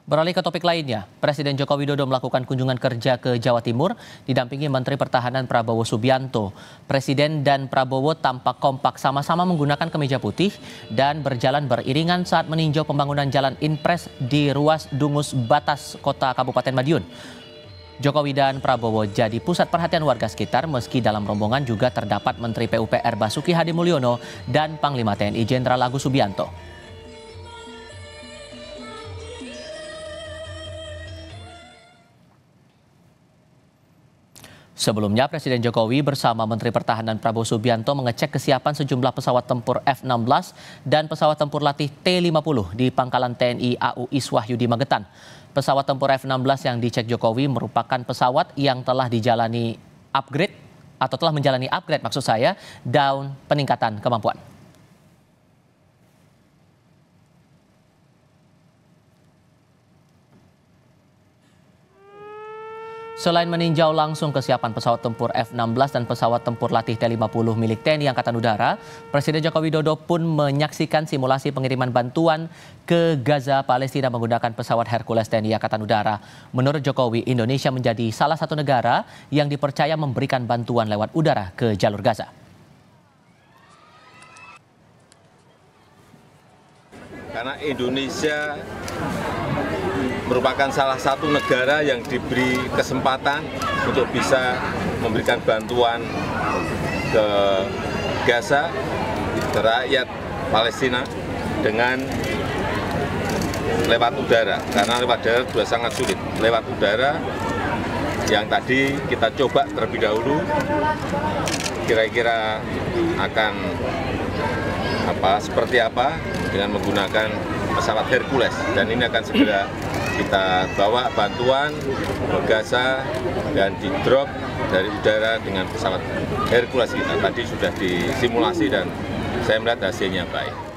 Beralih ke topik lainnya, Presiden Joko Widodo melakukan kunjungan kerja ke Jawa Timur didampingi Menteri Pertahanan Prabowo Subianto. Presiden dan Prabowo tampak kompak sama-sama menggunakan kemeja putih dan berjalan beriringan saat meninjau pembangunan jalan Inpres di ruas Dungus Batas Kota Kabupaten Madiun. Jokowi dan Prabowo jadi pusat perhatian warga sekitar meski dalam rombongan juga terdapat Menteri PUPR Basuki Hadi Mulyono dan Panglima TNI Jenderal Agus Subianto. Sebelumnya, Presiden Jokowi bersama Menteri Pertahanan Prabowo Subianto mengecek kesiapan sejumlah pesawat tempur F-16 dan pesawat tempur latih T-50 di Pangkalan TNI AU Iswahyu di Magetan. Pesawat tempur F-16 yang dicek Jokowi merupakan pesawat yang telah menjalani upgrade dan peningkatan kemampuan. Selain meninjau langsung kesiapan pesawat tempur F-16 dan pesawat tempur latih T-50 milik TNI Angkatan Udara, Presiden Joko Widodo pun menyaksikan simulasi pengiriman bantuan ke Gaza, Palestina menggunakan pesawat Hercules TNI Angkatan Udara. Menurut Jokowi, Indonesia menjadi salah satu negara yang dipercaya memberikan bantuan lewat udara ke jalur Gaza. Karena Indonesia merupakan salah satu negara yang diberi kesempatan untuk bisa memberikan bantuan ke Gaza, ke rakyat Palestina dengan lewat udara. Karena lewat darat sudah sangat sulit. Lewat udara yang tadi kita coba terlebih dahulu, kira-kira akan seperti apa dengan menggunakan pesawat Hercules, dan ini akan segera kita bawa bantuan ke Gaza dan di drop dari udara dengan pesawat Hercules kita. Tadi sudah disimulasi dan saya melihat hasilnya baik.